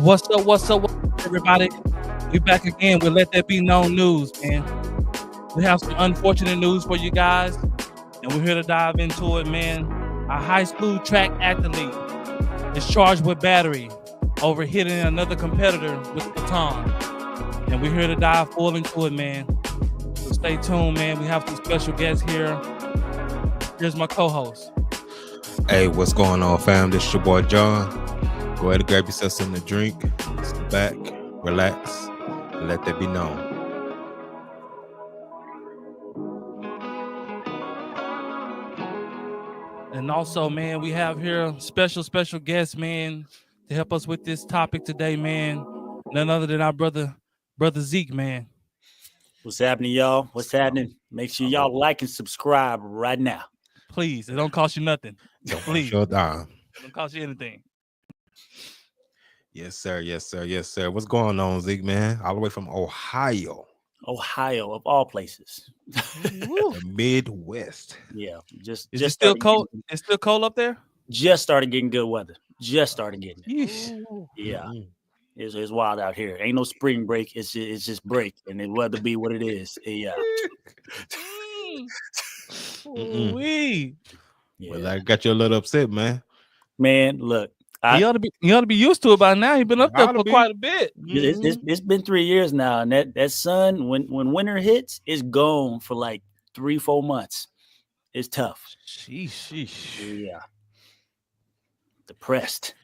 What's up, everybody? We back again with Let That Be Known News, man. We have some unfortunate news for you guys, and we're here to dive into it, man. A high school track athlete is charged with battery over hitting another competitor with Baton, and we're here to dive full into it, man. So stay tuned, man. We have some special guests here. Here's my co-host. Hey, what's going on, fam? This is your boy John. Go ahead and grab yourself something to drink, sit back, relax, and let that be known. And also, man, we have here special guests, man, to help us with this topic today, man. None other than our brother Zeke, man. What's happening, y'all? What's happening? Make sure y'all like and subscribe right now. Please, it don't cost you nothing. Please. Sure down. It don't cost you anything. Yes, sir. Yes, sir. Yes, sir. What's going on, Zeke, man? All the way from Ohio. Ohio, of all places. The Midwest. Yeah. Is it still cold? It's still cold up there? Just started getting good weather. Just started getting it. Yeesh. Yeah. It's wild out here. Ain't no spring break. It's just break. And the weather be what it is. Yeah. Ooh-wee. Well, I got you a little upset, man. Man, look. You ought to be used to it by now. You've been up there for quite a bit. It's been 3 years now, and that sun, when winter hits, it's gone for like 3-4 months. It's tough. Sheesh. Yeah. Depressed.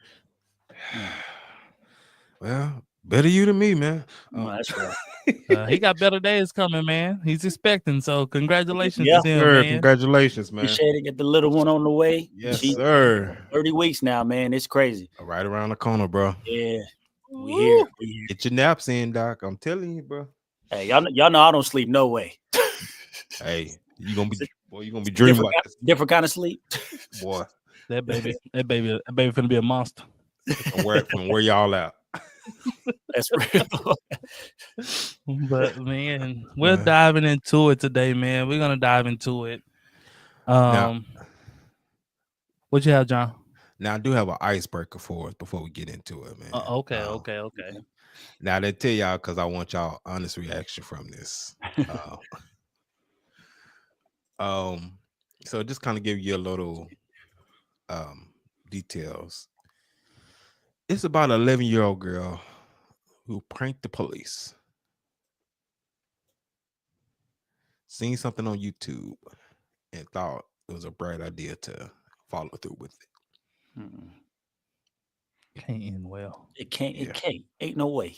Well, better you than me, man. That's right. He got better days coming, man. He's expecting. So congratulations to him, sir. man. Congratulations, man. Appreciate it. Get the little one on the way. Yes, sir. 30 weeks now, man. It's crazy. Right around the corner, bro. Yeah. We here. Get your naps in, Doc. I'm telling you, bro. Hey, y'all know I don't sleep no way. Hey, you gonna be dreaming like this. Different kind of sleep. Boy. That baby finna be a monster. From where y'all out. That's real. But man, we're diving into it today, man. We're gonna dive into it. What you have, John? Now I do have an icebreaker for us before we get into it, man. Okay. Now they tell y'all because I want y'all honest reaction from this. So just kind of give you a little details. It's about an 11-year-old girl who pranked the police. Seen something on YouTube and thought it was a bright idea to follow through with it. Can't end well. It can't. Ain't no way.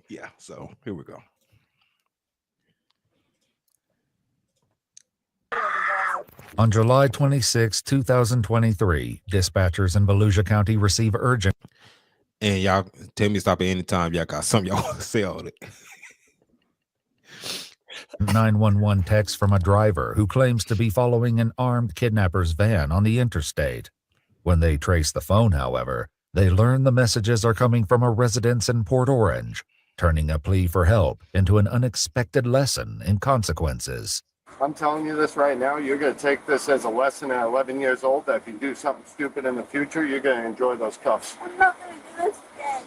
Yeah, so here we go. On July 26, 2023, dispatchers in Volusia County receive urgent. And y'all tell me to stop at any time. Y'all got something y'all want to say on it. 911 text from a driver who claims to be following an armed kidnapper's van on the interstate. When they trace the phone, however, they learn the messages are coming from a residence in Port Orange, turning a plea for help into an unexpected lesson in consequences. I'm telling you this right now, you're going to take this as a lesson at 11 years old, that if you do something stupid in the future, you're going to enjoy those cuffs. I'm not going to do this again.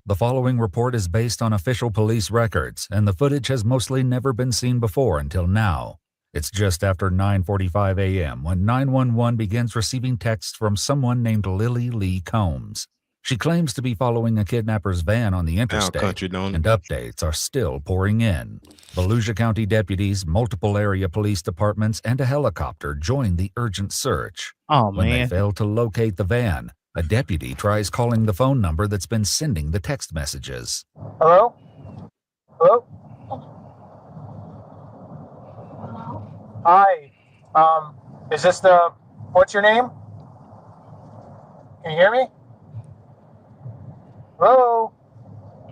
The following report is based on official police records, and the footage has mostly never been seen before until now. It's just after 9:45 a.m. when 911 begins receiving texts from someone named Lily Lee Combs. She claims to be following a kidnapper's van on the interstate, and updates are still pouring in. Volusia County deputies, multiple area police departments, and a helicopter join the urgent search. When they fail to locate the van, a deputy tries calling the phone number that's been sending the text messages. Hello? Hello? Hi. Is this what's your name? Can you hear me? Hello?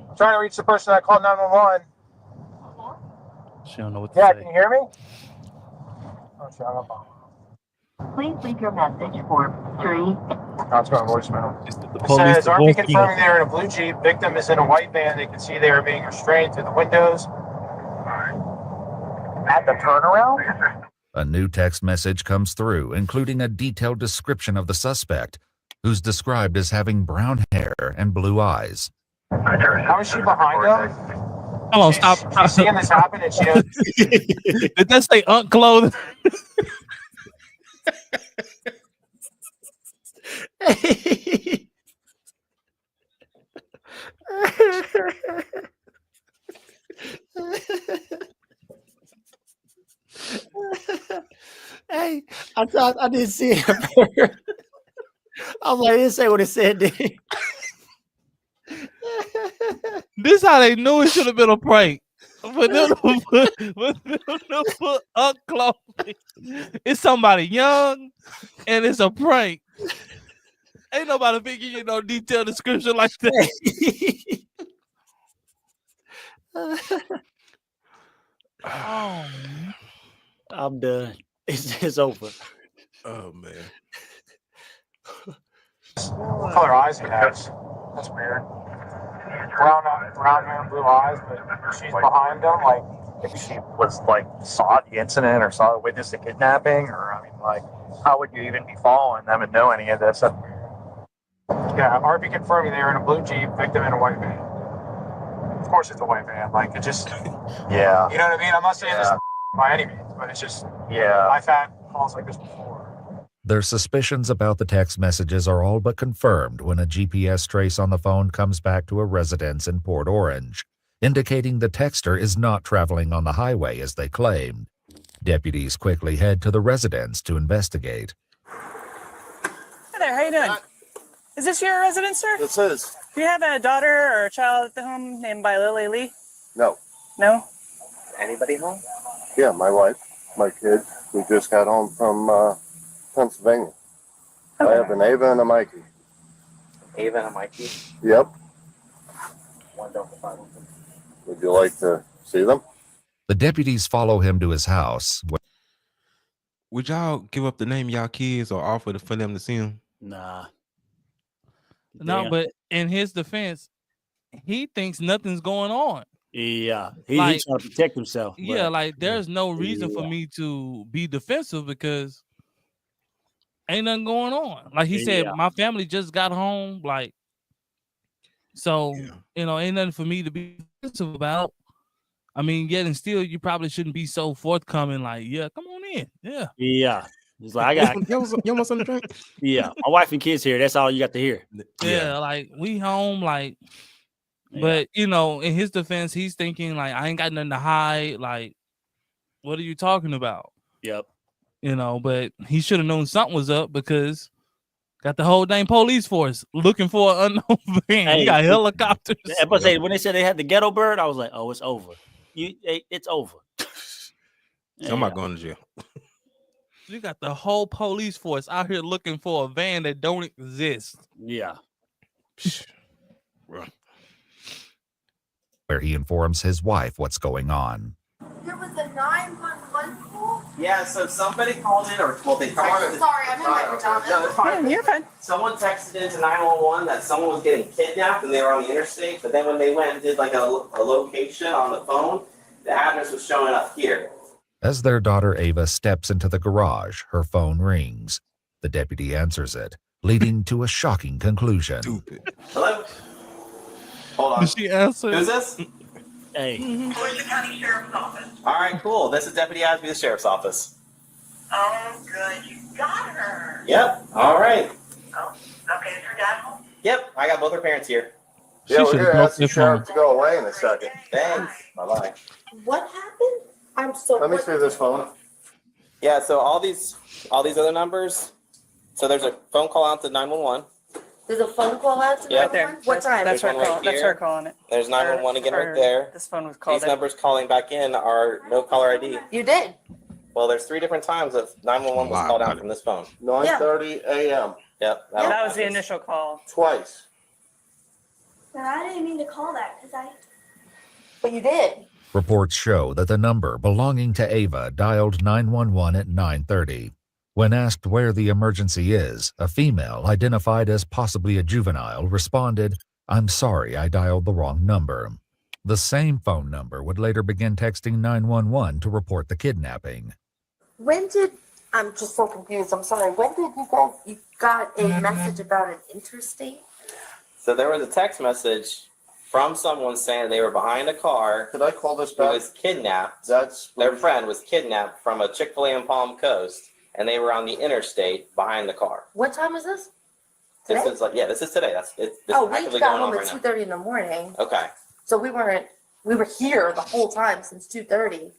I'm trying to reach the person that called 911. She don't know what to say. Yeah, can you hear me? Oh, shut up. Please leave your message for 3. No, it's going voicemail. It says, RP confirming they're in a blue Jeep. Victim is in a white van. They can see they are being restrained through the windows. At the turnaround? A new text message comes through, including a detailed description of the suspect, who's described as having brown hair and blue eyes. How is she behind him? Come on, stop. She's seeing this happen and she doesn't. Did that say clothing? Hey, I thought I didn't see it. I was like, I didn't say what it said. Did it? This how they knew it should have been a prank. But them to put clothing. It's somebody young, and it's a prank. Ain't nobody thinking you know detailed description like that. Oh, I'm done. It's over. Oh man. What color eyes he has? That's weird. Brown hair and blue eyes, but she's behind him. Like maybe she was like saw the incident or saw witnessed the kidnapping, or I mean, like how would you even be following them and know any of this? Yeah, RP confirming they were in a blue Jeep, victim in a white van. Of course, it's a white van. Like it just, yeah. You know what I mean? I'm not saying this by any means, but it's just, yeah. I've had calls like this before. Their suspicions about the text messages are all but confirmed when a GPS trace on the phone comes back to a residence in Port Orange, indicating the texter is not traveling on the highway as they claimed. Deputies quickly head to the residence to investigate. Hi there, how you doing? Is this your residence, sir? This is. Do you have a daughter or a child at the home named by Lily Lee? No. No? Anybody home? Yeah, my wife, my kid. We just got home from Pennsylvania. Okay. I have an Ava and a Mikey. Ava and a Mikey? Yep. One Delta 5. Would you like to see them? The deputies follow him to his house. Would y'all give up the name of y'all kids or offer for them to see them? Nah. no, Damn. but in his defense, he thinks nothing's going on. Yeah, he Like- trying to protect himself. Yeah, but- like there's no reason for Yeah. me to be defensive because ain't nothing going on. Like he said, Yeah. my family just got home. Like, so you know, ain't nothing for me to be defensive about. I mean, yet and still, you probably shouldn't be so forthcoming. Like, yeah, come on in. Yeah, yeah. He's like, I got. You want something to drink? Yeah, my wife and kids here. That's all you got to hear. yeah, like we home. Like, Yeah. but you know, in his defense, he's thinking like, I ain't got nothing to hide. Like, what are you talking about? Yep. You know, but he should have known something was up because got the whole dang police force looking for an unknown van. Hey, He got helicopters. I must say, when they said they had the ghetto bird, I was like, oh, it's over. It's over. Somebody going to jail. You got the whole police force out here looking for a van that don't exist. Yeah. Where he informs his wife what's going on. There was a 911 call. Yeah, so somebody called in, or well, they Sorry, called in. I'm in my pajamas. No, it's fine. You're fine. Someone texted into 911 that someone was getting kidnapped and they were on the interstate, but then when they went and did like a location on the phone, the address was showing up here. As their daughter Ava steps into the garage, her phone rings. The deputy answers it, leading to a shocking conclusion. Stupid. Hello? Hold on. Did she answer? Who's this? Hey. Where's the county sheriff's office? All right, cool. This is Deputy Asby, the sheriff's office. Oh, good. You got her. Yep. All right. Oh, okay. Is her dad home? Yep. I got both her parents here. Yeah, we're should've going to broke ask the this sheriff phone. to go away in a second. Thanks. Bye-bye. What happened? I'm so. Let me see this phone. Yeah, so all these other numbers. So there's a phone call out to 911. There's a phone call out to Yeah. Right there. What time? That's her There's one right call. That's here. her calling it. There's 911 again Or right there. This phone was called. These numbers calling back in are no caller ID. You did. Well, there's 3 different times that 911 was Wow. called out from this phone. 9:30 a.m. Yep. Yeah, that was the initial call. Twice. No, I didn't mean to call that because I. But you did. Reports show that the number belonging to Ava dialed 911 at 9:30. When asked where the emergency is, a female identified as possibly a juvenile responded, "I'm sorry, I dialed the wrong number." The same phone number would later begin texting 911 to report the kidnapping. When did I'm just so confused. I'm sorry. When did you got a message about an interstate? So there was a text message from someone saying they were behind a car. Could I call this Who back? was kidnapped. That's Their friend was kidnapped from a Chick-fil-A in Palm Coast, and they were on the interstate behind the car. What time is this? Today? This is today. This we actively got going home on at right 2:30 in the morning. now. Okay. So we were here the whole time since 2:30.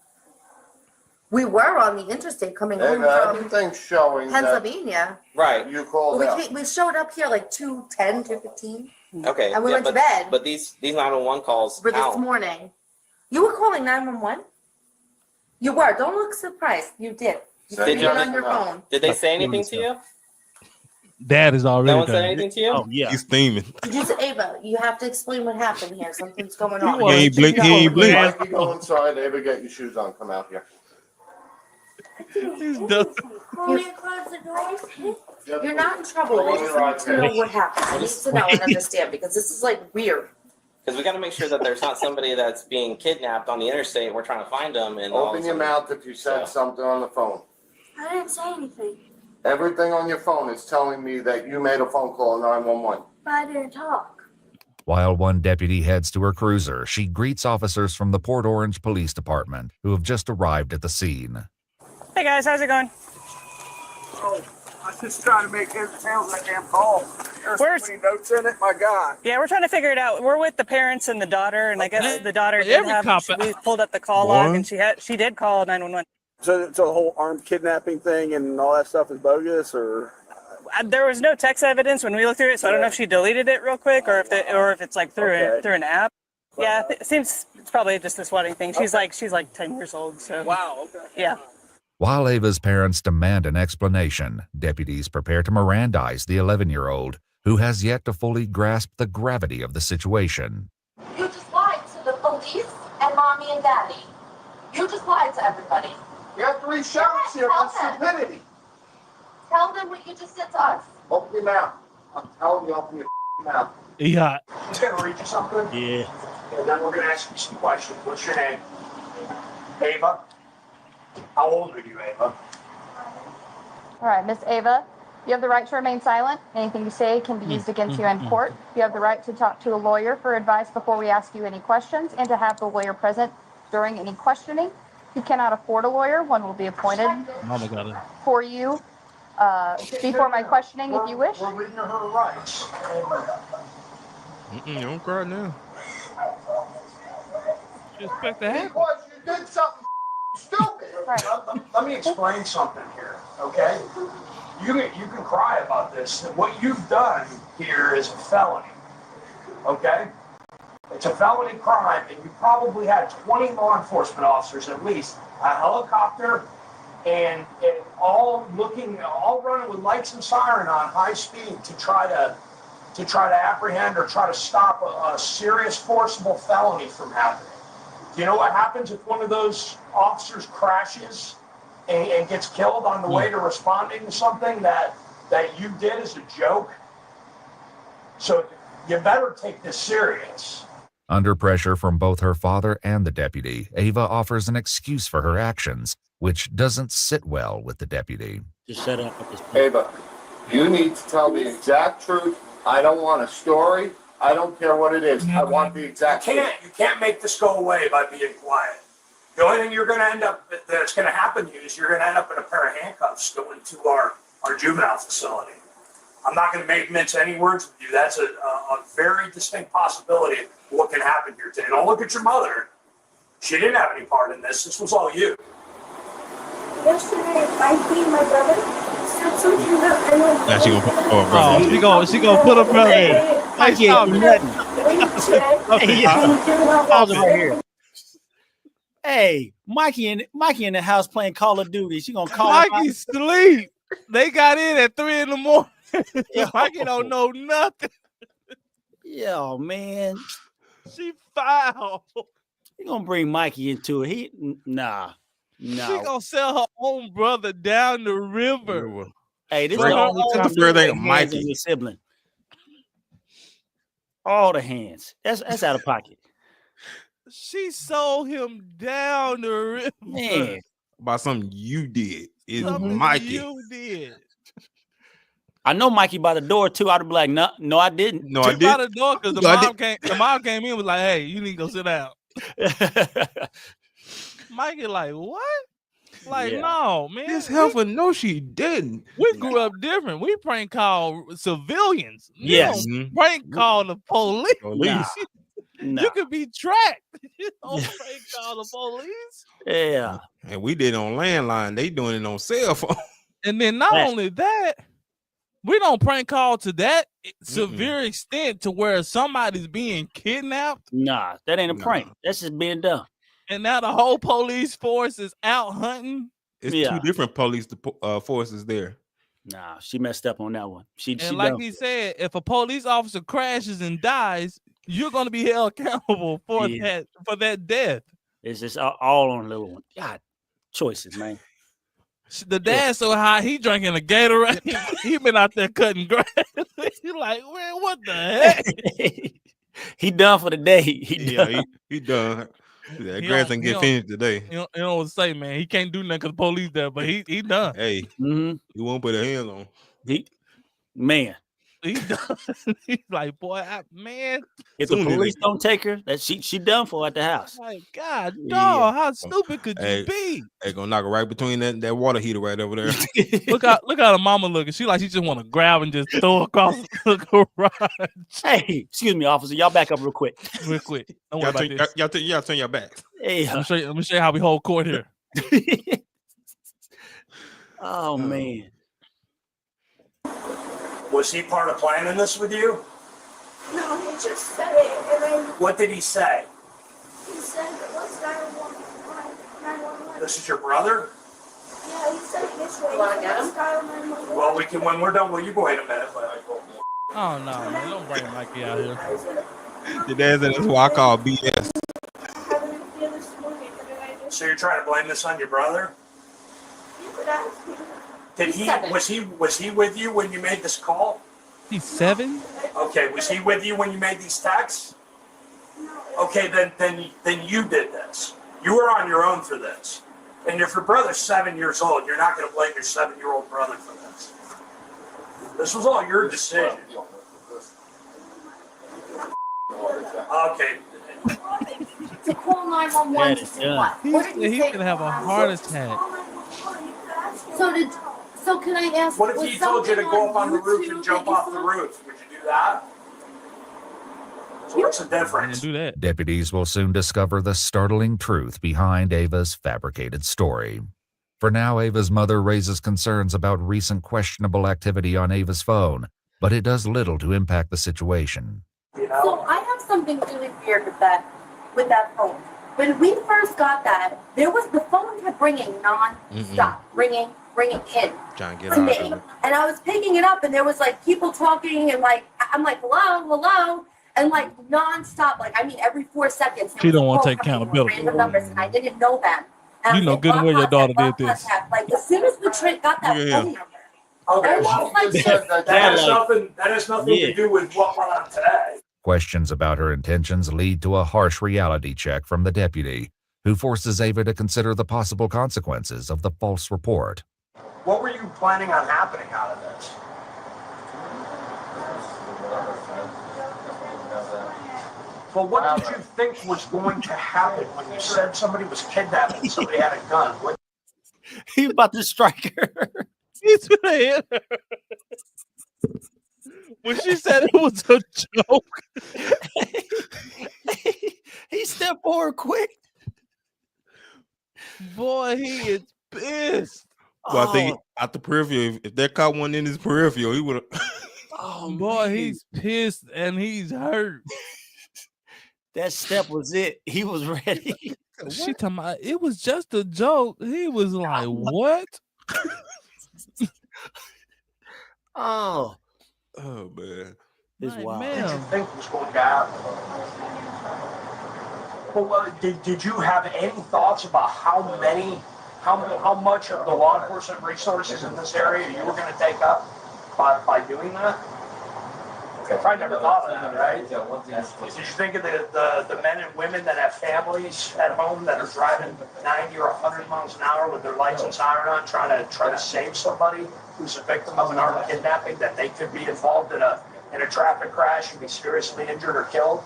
We were on the interstate coming home from everything's showing Pennsylvania. Right. You called out. We showed up here like 2:10, 2:15. Okay. And we went to bed. But these 911 calls For this morning. You were calling 911? You were. Don't look surprised. You did. You did it on your phone. Did they say anything to you? Dad is already No one done. said anything to you? Oh yeah. He's steaming. Did you say, Ava, you have to explain what happened here. Something's going on. He ain't blink. He ain't blink. Mikey, go inside. Ava, get your shoes on. Come out here. He's done. Want me to close the doors? You're not in trouble. I just need to know what happened. I need to know and understand because this is like weird. Because we got to make sure that there's not somebody that's being kidnapped on the interstate. We're trying to find them. And Open your mouth if you said something on the phone. I didn't say anything, Everything on your phone is telling me that you made a phone call 911. but I didn't talk. While one deputy heads to her cruiser, she greets officers from the Port Orange Police Department who have just arrived at the scene. Hey guys, how's it going? Oh, I was just trying to make heads or tails of that damn call. There's Where's- so many notes in it, my God. Yeah, we're trying to figure it out. We're with the parents and the daughter, and I guess the daughter did Every have. cop- We pulled up the call log, and she did call 911. So the whole armed kidnapping thing and all that stuff is bogus, or? There was no text evidence when we looked through it, so I don't know if she deleted it real quick or if it's like through an app. Yeah, it seems it's probably just this wedding thing. She's like 10 years old. So Wow. Okay. yeah. While Ava's parents demand an explanation, deputies prepare to Mirandize the 11-year-old, who has yet to fully grasp the gravity of the situation. You just lied to the police and mommy and daddy. You just lied to everybody. You have 3 sheriffs here on stupidity. Tell them what you just said to us. Open your mouth. I'm telling you, open your mouth. Yeah. He's going to read you something. Yeah. And then we're going to ask you some questions. What's your name? Ava. How old are you, Ava? All right, Miss Ava, you have the right to remain silent. Anything you say can be used against you in court. You have the right to talk to a lawyer for advice before we ask you any questions and to have the lawyer present during any questioning. If you cannot afford a lawyer, one will be appointed Mama got it. for you before my questioning if you wish. We're reading her rights. Don't cry now. You expect to happen. Because you did something stupid. Right. Let me explain something here, okay? You can cry about this. What you've done here is a felony, okay? It's a felony crime, and you probably had 20 law enforcement officers at least, a helicopter, and all running with lights and siren on high speed to try to apprehend or try to stop a serious forcible felony from happening. Do you know what happens if one of those officers crashes and gets killed on the way to responding to something that you did as a joke? So you better take this serious. Under pressure from both her father and the deputy, Ava offers an excuse for her actions, which doesn't sit well with the deputy. Just shut up at this point. Ava, you need to tell the exact truth. I don't want a story. I don't care what it is. I want the exact truth. You can't make this go away by being quiet. The only thing you're going to end up that's going to happen to you is you're going to end up in a pair of handcuffs going to our juvenile facility. I'm not going to mince any words with you. That's a very distinct possibility of what can happen here today. Don't look at your mother. She didn't have any part in this. This was all you. Yesterday, Mikey, my brother, said something about I went. Now she gonna put brother. She gonna put her brother in. Mikey ain't do nothing. Pause it right here. Hey, Mikey in the house playing Call of Duty. She gonna call him Mikey sleep. They got in at 3 in the morning. Mikey don't know nothing. Yo, man. She foul. You gonna bring Mikey into it. Nah. She gonna sell her own brother down the river. Hey, this is Right. the only time Brother they ain't hands Mikey. on your sibling. All the hands. That's out of pocket. She sold him down the river. Man. About something you did. It's Something Mikey. you did. I know Mikey by the door too. I'd be like, no, I didn't. No, I He by did. the door because the No, I mom came. The mom came in and was like, "Hey, you need to go sit down." Mikey like, what? Like, Yeah. no, man. This heifer, no, she didn't. We grew up different. We prank call civilians. You Yes. don't prank call the police. Police. Nah. You could be tracked. You don't prank call the police. Yeah. And we did it on landline. They doing it on cell phone. And then not only that, we don't prank call to that severe extent to where somebody's being kidnapped. Nah, that ain't a prank. That's just being dumb. And now the whole police force is out hunting. It's two different police forces there. Nah, she messed up on that one. She like dumb. he said, if a police officer crashes and dies, you're going to be held accountable for that death. It's just all on a little one. God, choices, man. The dad's so high, he drinking a Gatorade. He been out there cutting grass. He like, man, what the heck? He done for the day. He done. That grass ain't get finished today. You know what to say, man. He can't do nothing because the police there, but he done. Hey, he won't put a hand on. He done. He's like, boy, man. If the police don't take her, that she done for at the house. Like, God, dog, how stupid could you be? They gonna knock her right between that water heater right over there. Look how the mama looking. She just want to grab and just throw across the garage. Hey, excuse me, officer. Y'all back up real quick. Real quick. Don't worry about this. Y'all turn your backs. Hey, let me show you how we hold court here. Oh man. Was he part of planning this with you? No, he just said it, and then What did he say? he said, "Let's 911." This is your brother? Yeah, he said it this way. You wanna get him? Let's dial 911. Well, we can when we're done. Will you go wait a minute? Oh no, man, don't bring Mikey out here. The dad said that's why I call BS. So you're trying to blame this on your brother? You could ask me. Was he with you when you made this call? He's 7? Okay, was he with you when you made these texts? Okay, then you did this. You were on your own for this. And if your brother's 7 years old, you're not going to blame your 7-year-old brother for this. This was all your decision. Okay. To call 911 to say what? What did you He's say? gonna have a heart attack. So can I ask? What if he told you to go up on the roof and jump off the roof? Would you do that? So what's the difference? Do that. Deputies will soon discover the startling truth behind Ava's fabricated story. For now, Ava's mother raises concerns about recent questionable activity on Ava's phone, but it does little to impact the situation. So I have something really weird with that phone. When we first got that, the phone kept ringing non-stop, ringing in to me. And I was picking it up, and there was like people talking, and like I'm like hello, and like non-stop, like I mean every 4 seconds. She don't want to take accountability. Random numbers, and I didn't know them. And You know good and well your daughter did this. Like as soon as the trick got that phone number. Okay, that has nothing Yeah. to do with what went on today. Questions about her intentions lead to a harsh reality check from the deputy, who forces Ava to consider the possible consequences of the false report. What were you planning on happening out of this? Well, what did you think was going to happen when you said somebody was kidnapped and somebody had a gun? What? He about to strike her. He's gonna hit her. When she said it was a joke, he stepped forward quick. Boy, he is pissed. Well, I think out the peripheral, if they caught one in his peripheral, he would have. Oh boy, he's pissed and he's hurt. That step was it. He was ready. She talking about it was just a joke. He was like, what? Oh man. It's wild. What did you think was going to happen? Well, did you have any thoughts about how much of the law enforcement resources in this area you were going to take up by doing that? I probably never thought of that, right? Did you think of the men and women that have families at home that are driving 90 or 100 miles an hour with their lights and siren on, trying to save somebody who's a victim of an armed kidnapping, that they could be involved in a traffic crash and be seriously injured or killed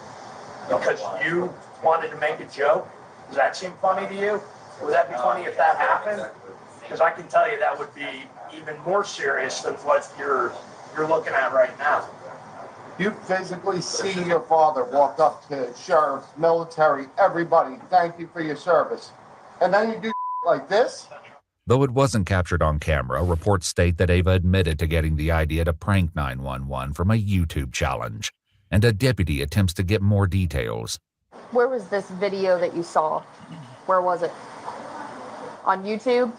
because you wanted to make a joke? Does that seem funny to you? Would that be funny if that happened? Because I can tell you that would be even more serious than what you're looking at right now. You physically see your father walk up to sheriffs, military, everybody, thank you for your service. And then you do like this? Though it wasn't captured on camera, reports state that Ava admitted to getting the idea to prank 911 from a YouTube challenge, and a deputy attempts to get more details. Where was this video that you saw? Where was it? On YouTube?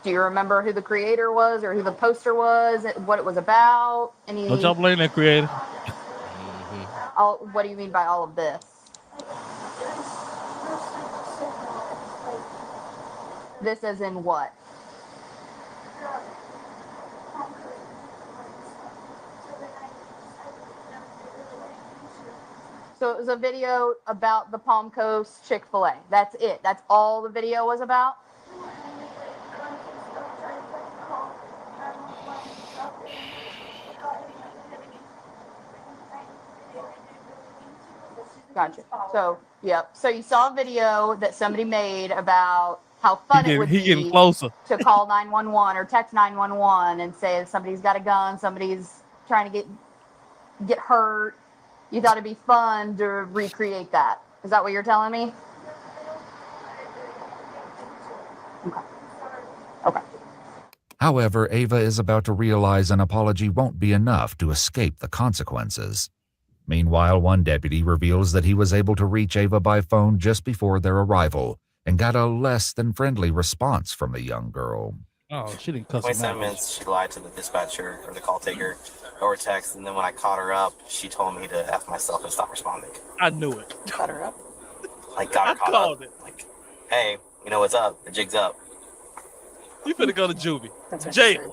Do you remember who the creator was or who the poster was, what it was about? Don't y'all blame that creator. What do you mean by all of this? This as in what? So it was a video about the Palm Coast Chick-fil-A. That's it. That's all the video was about? Gotcha. So, yep. So you saw a video that somebody made about how fun it would be getting closer to call 911 or text 911 and say if somebody's got a gun, somebody's trying to get hurt. You thought it'd be fun to recreate that. Is that what you're telling me? Okay. However, Ava is about to realize an apology won't be enough to escape the consequences. Meanwhile, one deputy reveals that he was able to reach Ava by phone just before their arrival and got a less than friendly response from the young girl. Oh, she didn't cuss 27 minutes, she lied to the dispatcher or the call taker over text, and then when I caught her up, she told me to F myself and stop responding. I knew it. Caught her up? Like, got her caught up. Like, hey, you know what's up? The jig's up. You finna go to juvie. Jail.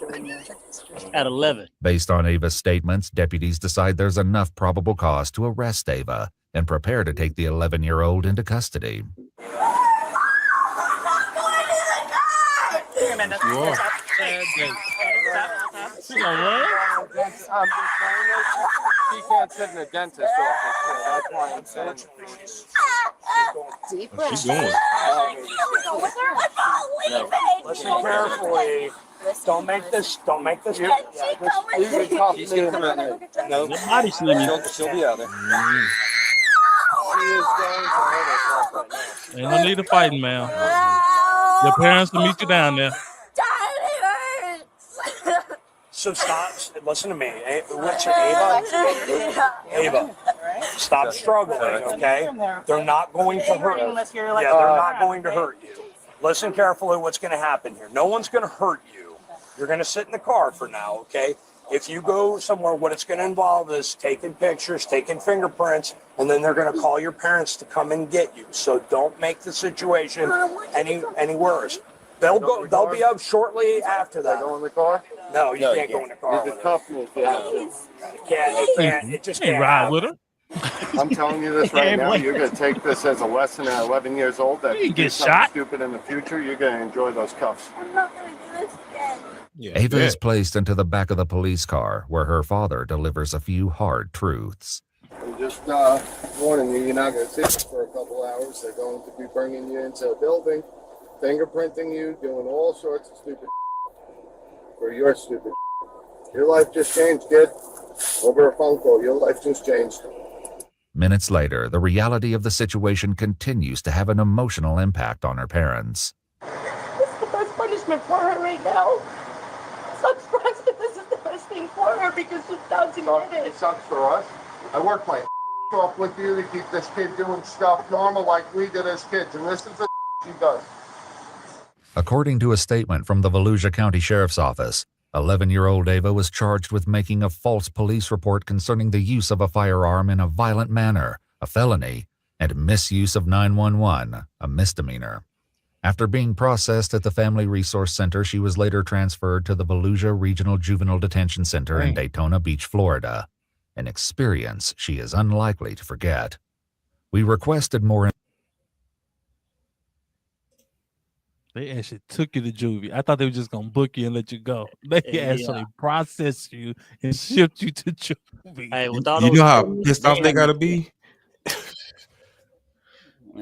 At 11. Based on Ava's statements, deputies decide there's enough probable cause to arrest Ava and prepare to take the 11-year-old into custody. You are. You know what? I'm just saying this. She can't sit in a dentist's office, so that's why I'm saying Deep She's going. Listen carefully. Don't make this. These are tough news. No. Body slamming. She'll be out there. She is going to hurt herself right now. Ain't no need of fighting, man. Your parents will meet you down there. So stop. Listen to me. What's your Ava? Ava. Stop struggling, okay? They're not going to hurt you. Yeah, they're not going to hurt you. Listen carefully what's going to happen here. No one's going to hurt you. You're going to sit in the car for now, okay? If you go somewhere, what it's going to involve is taking pictures, taking fingerprints, and then they're going to call your parents to come and get you. So don't make the situation any worse. They'll be up shortly after that. Go in the car? No, you can't go in the car. It's tough news. It just can't ride happen. with her. I'm telling you this right now. You're going to take this as a lesson at 11 years old. That if you do get something shot. stupid in the future, you're going to enjoy those cuffs. I'm not going to do this again. Yeah, Ava is placed into the back of the police car, where her father delivers a few hard truths. I'm just warning you, you're not going to sit for a couple hours. They're going to be bringing you into a building, fingerprinting you, doing all sorts of stupid for your stupid. Your life just changed, kid. Over a phone call, your life just changed. Minutes later, the reality of the situation continues to have an emotional impact on her parents. This is the best punishment for her right now. I'm surprised that this is the best thing for her because she's down to get It it. sucks for us. I work my off with you to keep this kid doing stuff normal like we did as kids, and this is the she does. According to a statement from the Volusia County Sheriff's Office, 11-year-old Ava was charged with making a false police report concerning the use of a firearm in a violent manner, a felony, and misuse of 911, a misdemeanor. After being processed at the Family Resource Center, she was later transferred to the Volusia Regional Juvenile Detention Center in Daytona Beach, Florida. an experience she is unlikely to forget. We requested more. They actually took you to juvie. I thought they were just gonna book you and let you go. They actually processed you and shipped you to juvie. Hey, with all You those know how cameras, pissed off they gotta be?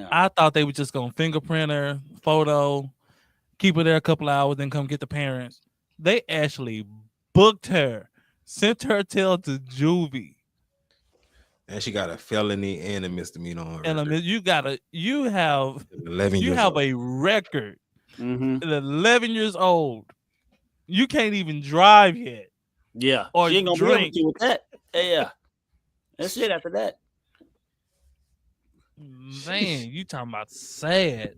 I thought they were just gonna fingerprint her, photo, keep her there a couple hours, then come get the parents. They actually booked her, sent her tail to juvie. And she got a felony and a misdemeanor on her. And you have 11 you years have old. a record. Mm-hmm. At 11 years old, you can't even drive yet. Yeah, or she ain't gonna drink. be able to with that. Yeah, that's it. After that, Man, you talking about sad.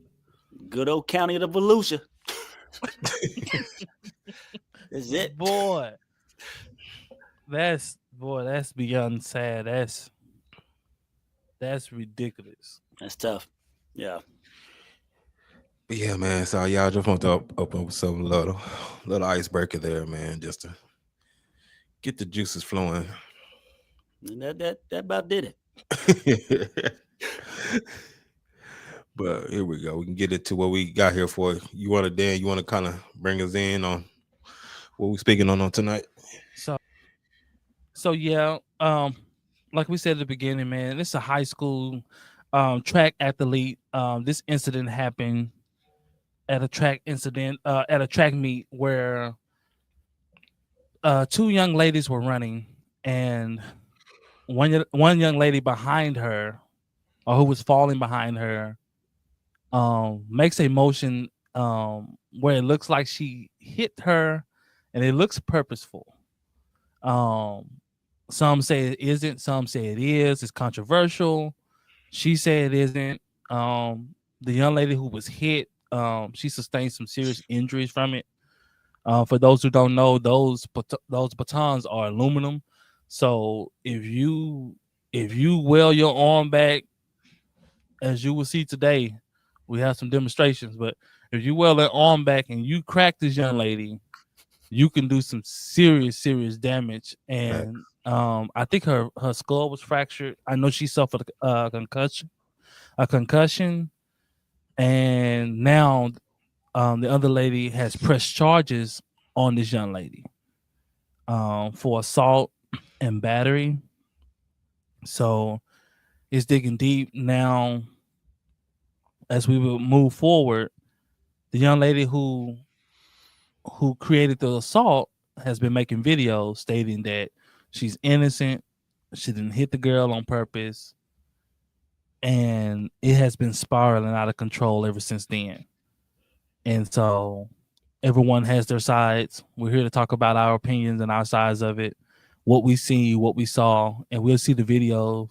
good old county of the Volusia. That's it, boy. That's beyond sad. That's ridiculous. That's tough. Yeah. But yeah, man. So y'all just want to open with some little icebreaker there, man, just to get the juices flowing. And that about did it. But here we go. We can get into what we got here for. You want to kind of bring us in on what we're speaking on tonight? So yeah, like we said at the beginning, man, it's a high school track athlete. This incident happened at a track meet where two young ladies were running, and one young lady behind her, or who was falling behind her, makes a motion where it looks like she hit her, and it looks purposeful. Some say it isn't, some say it is. It's controversial. She said it isn't. The young lady who was hit, she sustained some serious injuries from it. For those who don't know, those batons are aluminum. So if you weld your arm back, as you will see today, we have some demonstrations. But if you weld that arm back and you crack this young lady, you can do some serious damage. And I think her skull was fractured. I know she suffered a concussion, and now the other lady has pressed charges on this young lady for assault and battery. So it's digging deep now. As we will move forward, the young lady who created the assault has been making videos stating that she's innocent, she didn't hit the girl on purpose, and it has been spiraling out of control ever since then. And so everyone has their sides. We're here to talk about our opinions and our sides of it, what we see, what we saw, and we'll see the videos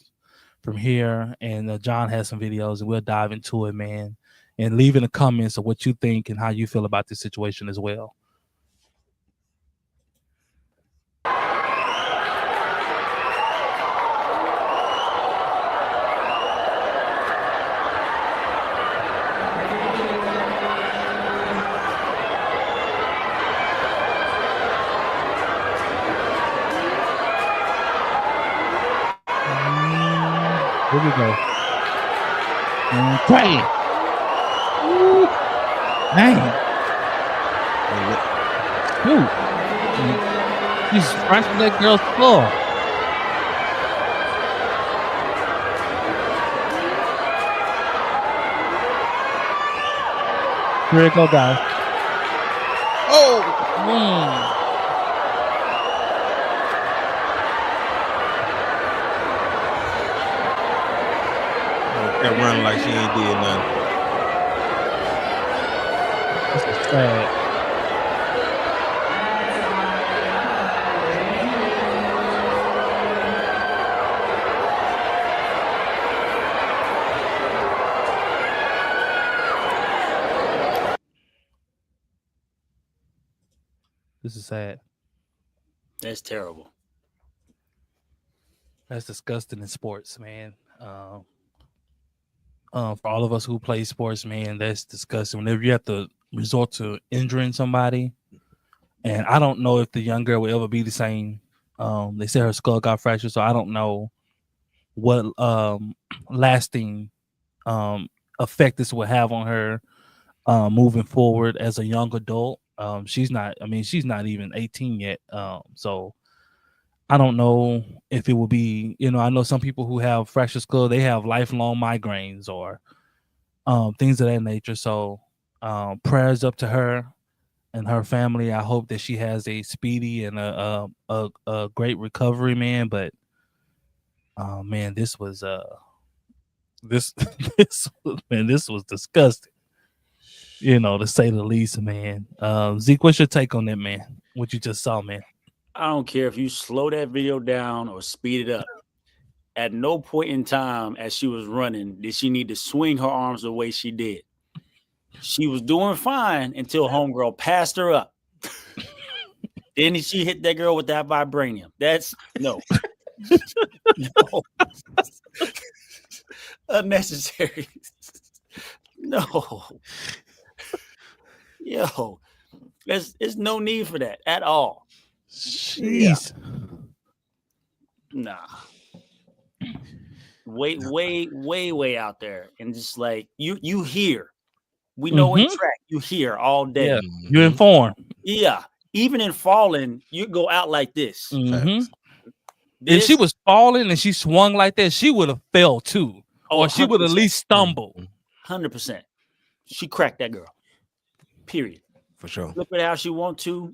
from here. And John has some videos, and we'll dive into it, man. And leave in the comments of what you think and how you feel about this situation as well. Here we go. Okay. Dang. Dude. You scratched that girl's floor. Here it go, guys. Oh. Kept running like she ain't did nothing. This is sad. This is sad. That's terrible. That's disgusting in sports, man. For all of us who play sports, man, that's disgusting. Whenever you have to resort to injuring somebody, and I don't know if the young girl will ever be the same. They said her skull got fractured, so I don't know what lasting effect this will have on her moving forward as a young adult. She's not even 18 yet. So I don't know if it will be, I know some people who have fractured skull, they have lifelong migraines or things of that nature. So prayers up to her and her family. I hope that she has a speedy and a great recovery, man. But man, this was this this was disgusting. To say the least, man. Zeke, what's your take on that, man? What you just saw, man? I don't care if you slow that video down or speed it up. At no point in time as she was running did she need to swing her arms the way she did. She was doing fine until homegirl passed her up. Then she hit that girl with that vibranium. That's no. No. Unnecessary. No. Yo, there's no need for that at all. Jeez. Yeah. Nah. Way out there. And just like you hear. We know in track, you hear all day. Yeah, you inform. Yeah. Even in falling, you go out like this. If she was falling and she swung like that, she would have fell too. Or she would at least stumble. 100%. She cracked that girl. Period. For sure. Flip it how she want to.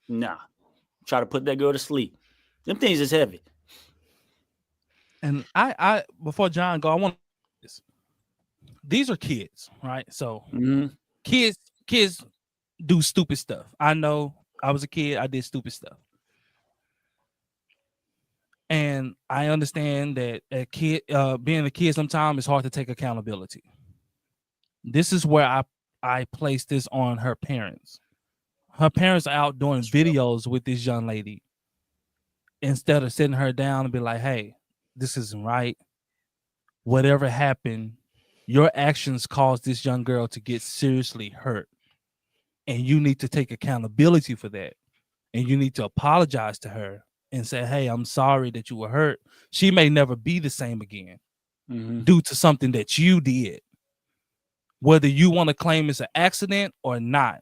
Nah. Try to put that girl to sleep. Them things is heavy. And I before John go, I want this. These are kids, right? So kids do stupid stuff. I know I was a kid, I did stupid stuff. And I understand that being a kid sometimes it's hard to take accountability. This is where I place this on her parents. Her parents are out doing videos with this young lady instead of sitting her down and be like, hey, this isn't right. Whatever happened, your actions caused this young girl to get seriously hurt. And you need to take accountability for that. And you need to apologize to her and say, hey, I'm sorry that you were hurt. She may never be the same again due to something that you did. Whether you want to claim it's an accident or not.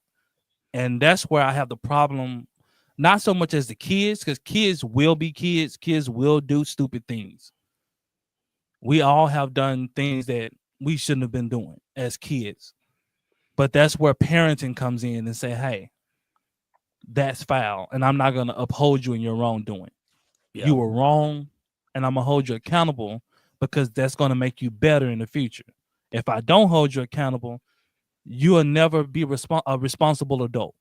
And that's where I have the problem, not so much as the kids, because kids will be kids. Kids will do stupid things. We all have done things that we shouldn't have been doing as kids. But that's where parenting comes in and say, hey, that's foul. And I'm not going to uphold you in your wrongdoing. Yeah. You were wrong, and I'm going to hold you accountable because that's going to make you better in the future. If I don't hold you accountable, you will never be a responsible adult.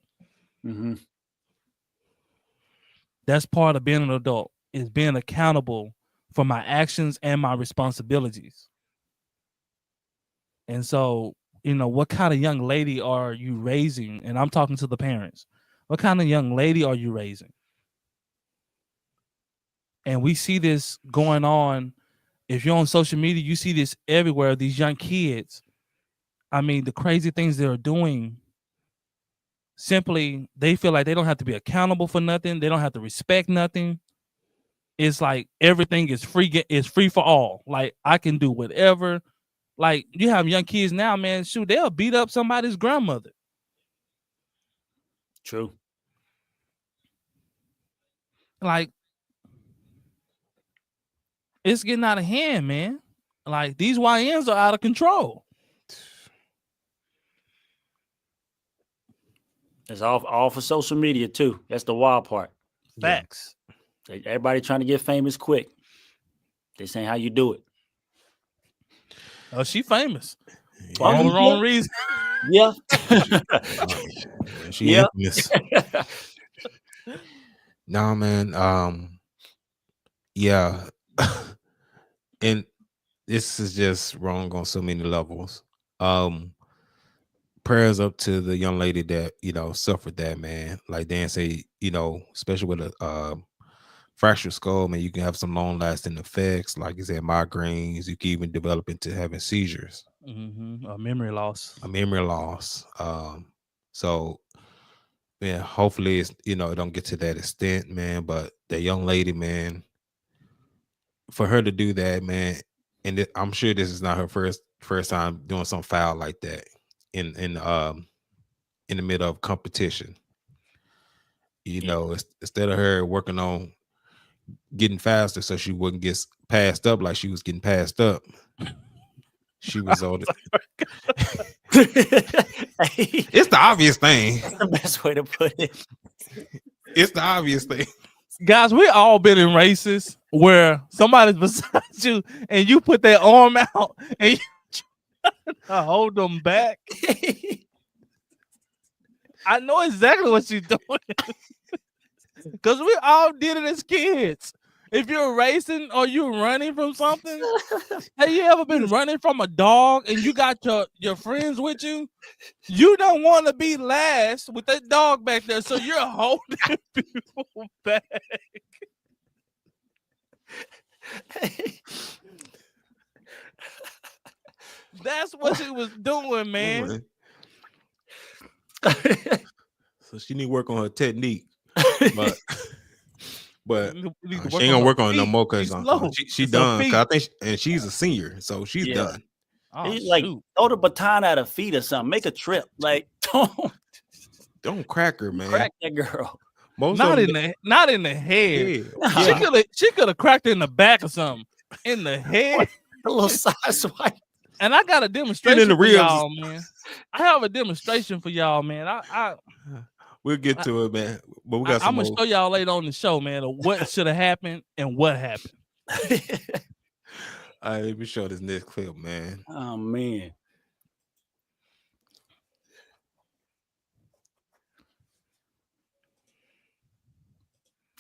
That's part of being an adult, is being accountable for my actions and my responsibilities. And so, what kind of young lady are you raising? And I'm talking to the parents. What kind of young lady are you raising? And we see this going on. If you're on social media, you see this everywhere. These young kids, I mean, the crazy things they're doing, simply, they feel like they don't have to be accountable for nothing. They don't have to respect nothing. It's like everything is free. It's free for all. Like, I can do whatever. Like, you have young kids now, man, shoot, they'll beat up somebody's grandmother. True. Like, it's getting out of hand, man. Like, these YNs are out of control. It's all for social media too. That's the wild part. Facts. Everybody trying to get famous quick. This ain't how you do it. Oh, she famous. For all the wrong reason. Yeah. She infamous. No, man. Yeah. And this is just wrong on so many levels. Prayers up to the young lady that, suffered that, man. Like Dan say, especially with a fractured skull, man, you can have some long lasting effects. Like you said, migraines, you can even develop into having seizures. A memory loss. So yeah, hopefully it's, it don't get to that extent, man. But that young lady, man, for her to do that, man, and I'm sure this is not her first time doing something foul like that in the middle of competition. You know, instead of her working on getting faster so she wouldn't get passed up like she was getting passed up, she was on it. It's the obvious thing. That's the best way to put it. It's the obvious thing. Guys, we all been in races where somebody's beside you and you put their arm out and you try to hold them back. I know exactly what you're doing. Because we all did it as kids. If you're racing or you're running from something, have you ever been running from a dog and you got your friends with you? You don't want to be last with that dog back there, so you're holding people back. That's what she was doing, man. So she need to work on her technique. But she ain't gonna work on it no more because she done. I think and she's a senior, so she's done. Oh, like throw the baton at her feet or something. Make a trip. Like don't crack her, man. Crack that girl. Not in the head. Yeah. She could have cracked her in the back or something. In the head. A little side swipe. And I got a demonstration for y'all, man. I have a demonstration for y'all, man. We'll get to it, man. But we got I'm gonna show y'all later on the show, man, of what should have happened and what happened. All right, let me show this next clip, man. Oh man.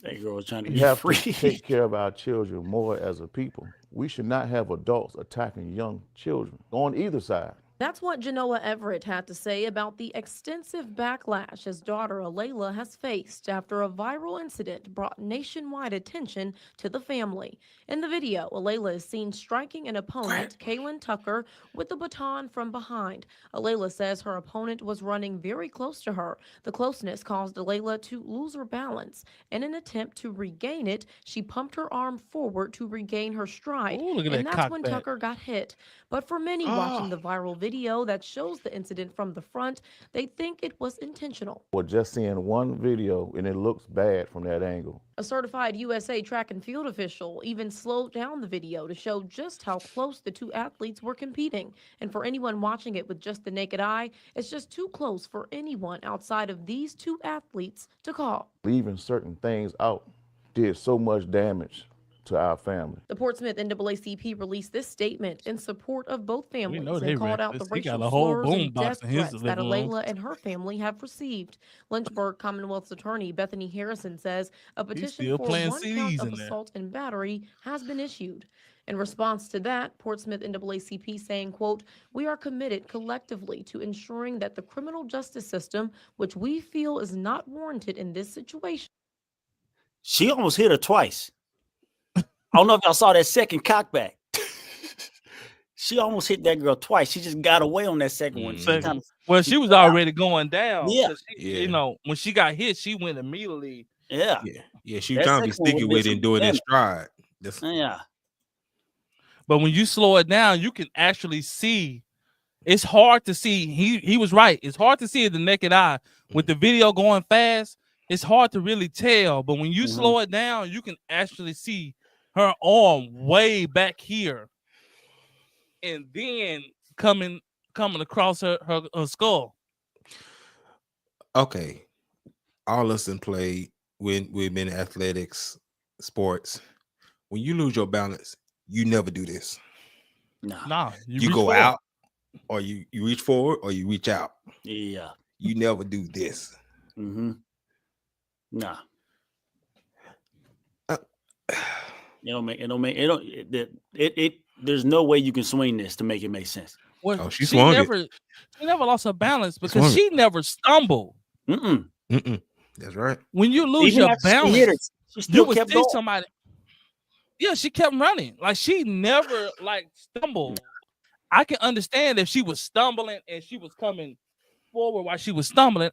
That girl was trying to get free. To take care of our children more as a people. We should not have adults attacking young children on either side. That's what Genoa Everett had to say about the extensive backlash his daughter Alayla has faced after a viral incident brought nationwide attention to the family. In the video, Alayla is seen striking an opponent, Kaylin Tucker, with a baton from behind. Alayla says her opponent was running very close to her. The closeness caused Alayla to lose her balance. In an attempt to regain it, she pumped her arm forward to regain her stride, and that's when Tucker got hit. But for many watching the viral video that shows the incident from the front, they think it was intentional. We're just seeing one video and it looks bad from that angle. A certified USA track and field official even slowed down the video to show just how close the two athletes were competing. And for anyone watching it with just the naked eye, it's just too close for anyone outside of these two athletes to call. Leaving certain things out did so much damage to our family. The Portsmouth NAACP released this statement in support of both families and called out the racial slurs and death threats that Alayla and her family have received. Lynchburg Commonwealth's attorney Bethany Harrison says a petition for 1 count of assault and battery has been issued. In response to that, Portsmouth NAACP saying, quote, "We are committed collectively to ensuring that the criminal justice system, which we feel is not warranted in this situation." She almost hit her twice. I don't know if y'all saw that second cockback. She almost hit that girl twice. She just got away on that second one. Well, she was already going down. Yeah. You know, when she got hit, she went immediately. Yeah. Yeah, she was trying to be sticky with it and do it in stride. Yeah. But when you slow it down, you can actually see. It's hard to see. He was right. It's hard to see with the naked eye. With the video going fast, it's hard to really tell. But when you slow it down, you can actually see her arm way back here, and then coming across her skull. Okay, all us in play we've been in athletics, sports. When you lose your balance, you never do this. Nah, you go out, or you reach forward, or you reach out. Yeah, you never do this. Nah. There's no way you can swing this to make it make sense. Well, she never lost her balance because she never stumbled. That's right. When you lose your balance, you would see somebody. Yeah, she kept running. Like she never stumbled. I can understand if she was stumbling and she was coming forward while she was stumbling.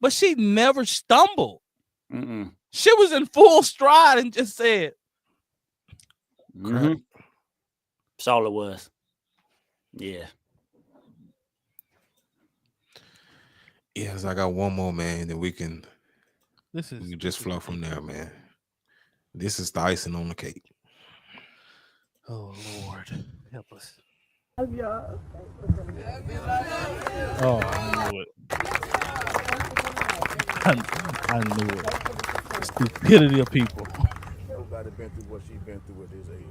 But she never stumbled. She was in full stride and just said, Mm-hmm. That's all it was. Yeah. Yes, I got one more, man. Then we can we just flow from there, man. This is the icing on the cake. Oh Lord, help us. Y'all. Oh, I knew it. I knew it. The stupidity of people. Nobody been through what she been through at this age.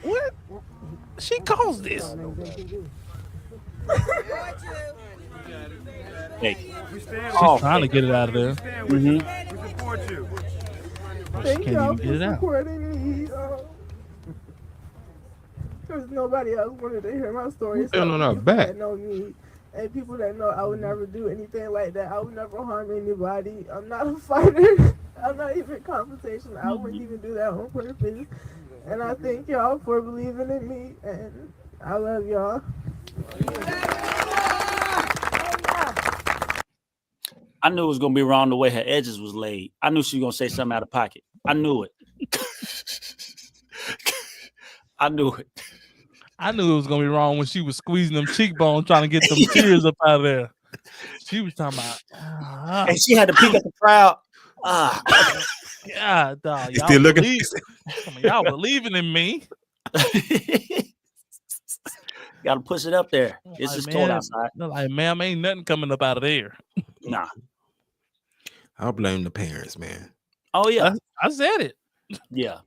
What? She caused this. Hey. She's trying to get it out of there. Mm-hmm. We support you. Thank can't y'all even get it for out. supporting me. Because nobody else wanted to hear my story. Who's on our people back? that know me and people that know I would never do anything like that. I would never harm anybody. I'm not a fighter. I'm not even confrontational. I wouldn't even do that on purpose. And I thank y'all for believing in me. And I love y'all. I knew it was gonna be wrong the way her edges was laid. I knew she was gonna say something out of pocket. I knew it. I knew it. I knew it was gonna be wrong when she was squeezing them cheekbones trying to get them tears up out of there. She was talking about, and she had to peek at the crowd. God, dog, y'all still looking. y'all believing in me. Got to push it up there. It's just cold outside. They're like, ma'am, ain't nothing coming up out of there. Nah. I'll blame the parents, man. Oh yeah, I said it. Yeah.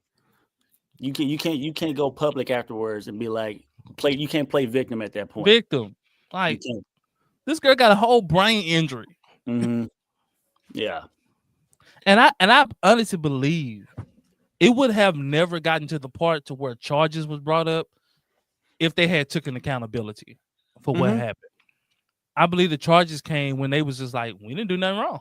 You can't go public afterwards and be like you can't play victim at that point. Victim. Like this girl got a whole brain injury. Mm-hmm. Yeah. And I honestly believe it would have never gotten to the part to where charges was brought up if they had taken accountability for what happened. I believe the charges came when they was just like, we didn't do nothing wrong.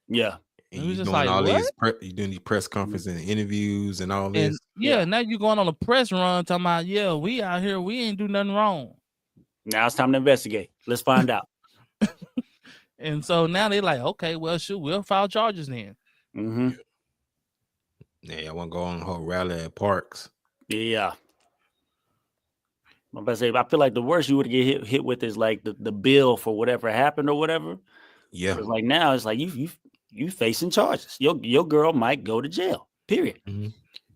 Yeah. And you doing all these you doing these press conferences and interviews and all this. And now you're going on a press run talking about, yeah, we out here, we ain't do nothing wrong. Now it's time to investigate. Let's find out. And so now they're like, okay, well, shoot, we'll file charges then. Mm-hmm. Yeah, I want to go on the whole rally at Parks. Yeah. I'm about to say, I feel like the worst you would get hit with is like the bill for whatever happened or whatever. Yeah. Like now it's like you facing charges. Your girl might go to jail. Period. Mm-hmm.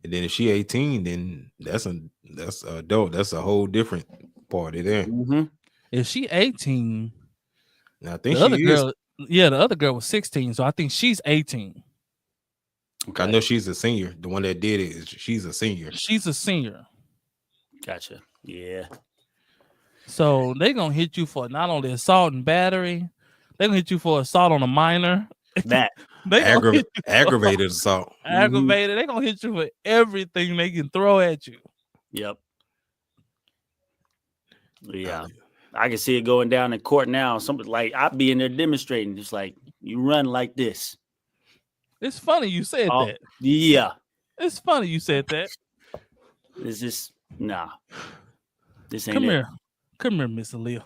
And then if she 18, then that's adult. That's a whole different party there. Mm-hmm. If she 18, I think the other girl, the other girl was 16, so I think she's 18. Okay. I know she's a senior. The one that did it, she's a senior. She's a senior. Gotcha. Yeah. So they're gonna hit you for not only assault and battery, they're gonna hit you for assault on a minor. That aggravated assault. Aggravated. Mm-hmm. They're gonna hit you for everything they can throw at you. Yep. Yeah. I can see it going down in court now. Something like I'd be in there demonstrating. Just like you run like this. It's funny you said that. Yeah. It's funny you said that. It's just nah. This ain't Come it. here. Come here, Miss Aaliyah.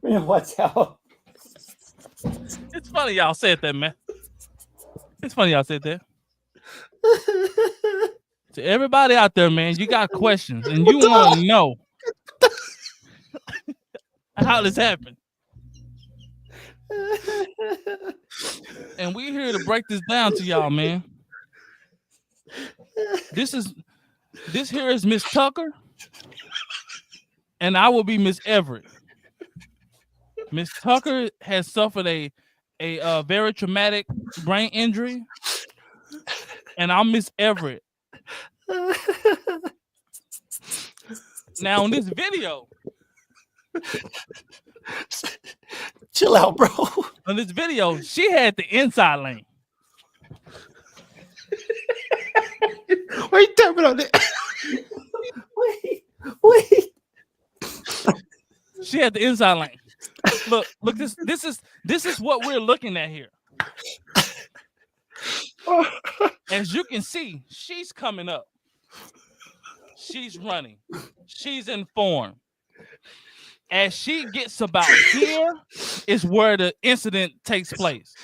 Man, watch out. It's funny y'all said that, man. It's funny y'all said that. To everybody out there, man, you got questions and you want to know how this happened. And we're here to break this down to y'all, man. This here is Miss Tucker, and I will be Miss Everett. Miss Tucker has suffered a very traumatic brain injury, and I'm Miss Everett. Now, in this video, chill out, bro. On this video, she had the inside lane. What are you talking about? Wait. She had the inside lane. Look, this is what we're looking at here. As you can see, she's coming up. She's running. She's in form. As she gets about here is where the incident takes place.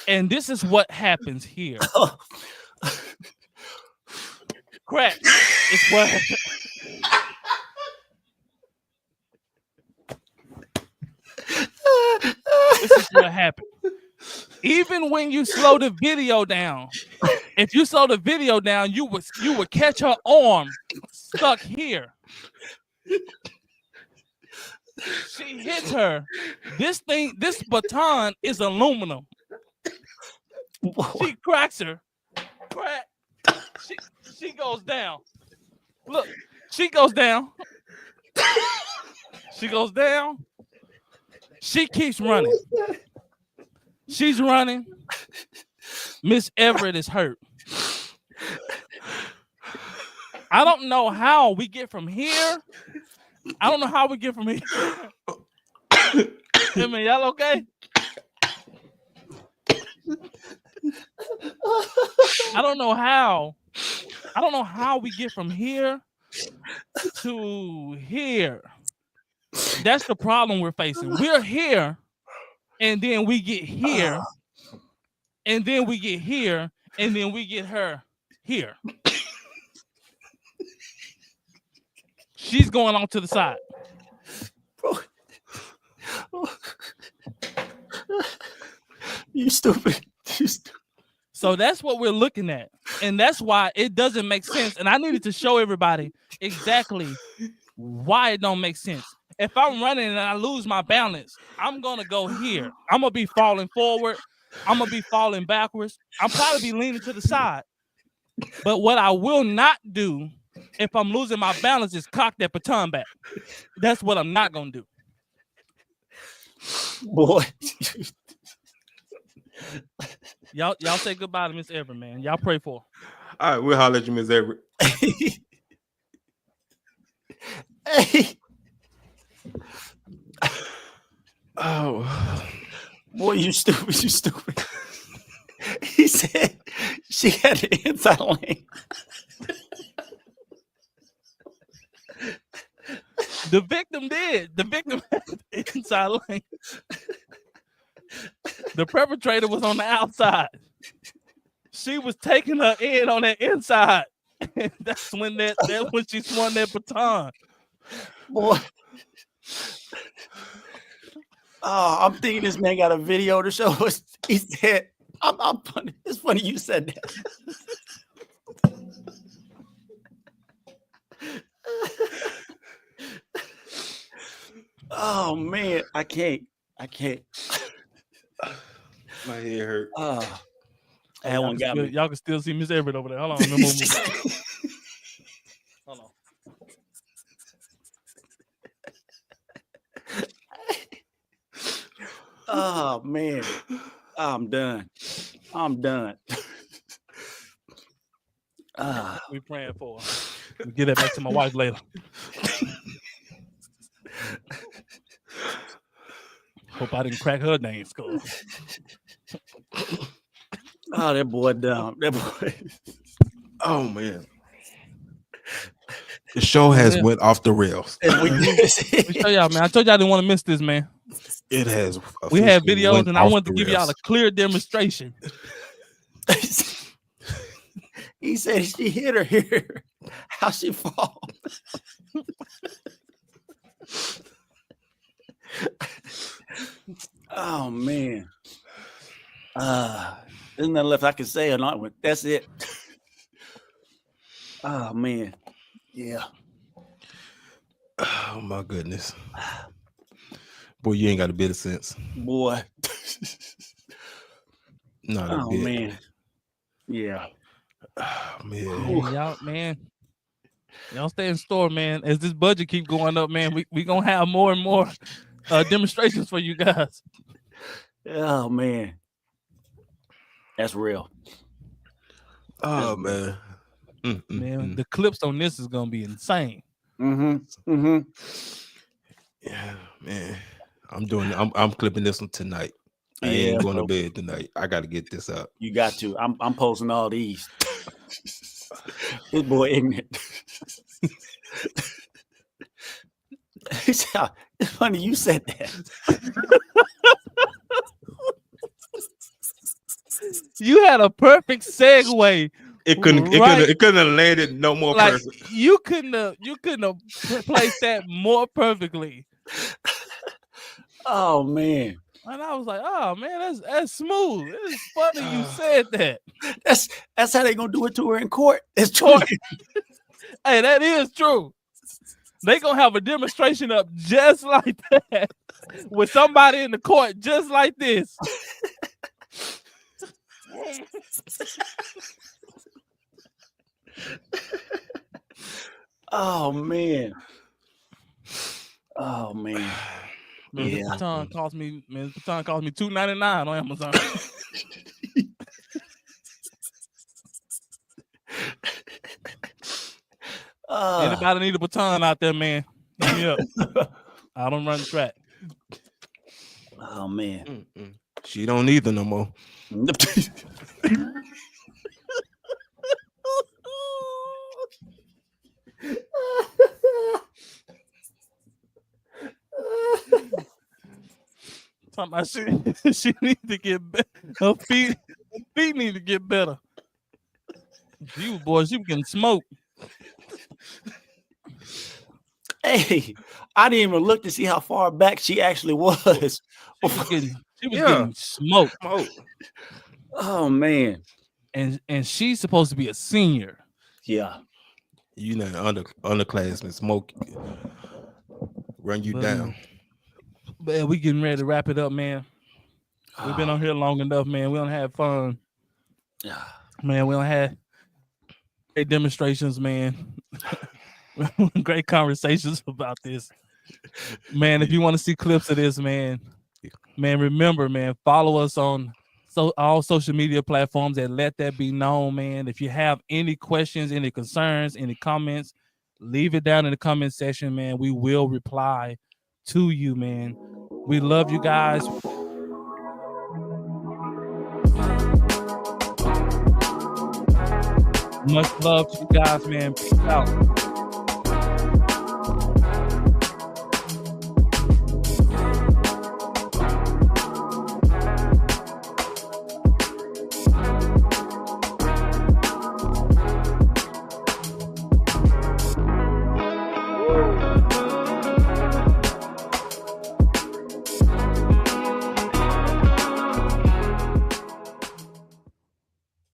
And this is what happens here. Crack is what this is what happened. Even when you slow the video down, if you slow the video down, you would catch her arm stuck here. She hits her. This baton is aluminum. She cracks her. Crack. She goes down. Look, she goes down. She goes down. She keeps running. She's running. Miss Everett is hurt. I don't know how we get from here. I don't know how we get from here. Hey, man, y'all okay? I don't know how we get from here to here. That's the problem we're facing. We're here, and then we get here, and then we get here, and then we get her here. She's going on to the side. You stupid. So that's what we're looking at. And that's why it doesn't make sense. And I needed to show everybody exactly why it don't make sense. If I'm running and I lose my balance, I'm going to go here. I'm going to be falling forward. I'm going to be falling backwards. I'll probably be leaning to the side. But what I will not do if I'm losing my balance is cock that baton back. That's what I'm not going to do. Boy. Y'all say goodbye to Miss Everett, man. Y'all pray for her. All right, we'll holler at you, Miss Everett. Hey. Oh, boy, you stupid. He said she had the inside lane. The victim did. The victim had the inside lane. The perpetrator was on the outside. She was taking her in on that inside. And that's when when she swung that baton. Boy. Oh, I'm thinking this man got a video to show us. He said, I'm funny. It's funny you said that. Oh man, I can't. My head hurt. That one got me. Y'all can still see Miss Everett over there. Hold on. Hold on. Oh man, I'm done. We praying for her. We'll get that back to my wife later. Hope I didn't crack her name skull. Oh, that boy dumb. That boy. Oh man. The show has went off the rails. We show y'all, man. I told y'all I didn't want to miss this, man. It has. We had videos, and I wanted to give y'all a clear demonstration. He said she hit her here. How she fall? Oh man. There's nothing left I can say or not. That's it. Oh man. Yeah. Oh my goodness. Boy, you ain't got a bit of sense. Boy. Not a bit. Man. Yeah. Oh, man. Y'all stay in store, man. As this budget keep going up, man, we gonna have more and more demonstrations for you guys. Oh man. That's real. Oh man. Man, the clips on this is gonna be insane. Mm-hmm. Yeah, man. I'm clipping this one tonight. I ain't going to bed tonight. I gotta get this up. You got to. I'm posting all these. This boy ignorant. It's funny you said that. You had a perfect segue. It couldn't have landed no more like perfect. You couldn't have placed that more perfectly. Oh man. And I was like, oh man, that's smooth. It's funny you said that. That's how they gonna do it to her in court. It's true. Hey, that is true. They gonna have a demonstration up just like that with somebody in the court just like this. Oh man. Man, Yeah. this baton cost me $2.99 on Amazon. Anybody need a baton out there, man? Hit me up. I don't run track. Oh man. She don't need them no more. Talking about she need to get better. Her feet need to get better. She was getting smoked. Hey, I didn't even look to see how far back she actually was. She was getting smoked. Oh man. And she's supposed to be a senior. Yeah. You know, underclassmen smoke run you down. Man, we getting ready to wrap it up, man. We've been on here long enough, man. We don't have fun. Man, we don't have great demonstrations, man. Great conversations about this. Man, if you want to see clips of this, man, remember, man, follow us on all social media platforms and let that be known, man. If you have any questions, any concerns, any comments, leave it down in the comment section, man. We will reply to you, man. We love you guys. Much love to you guys, man. Peace out.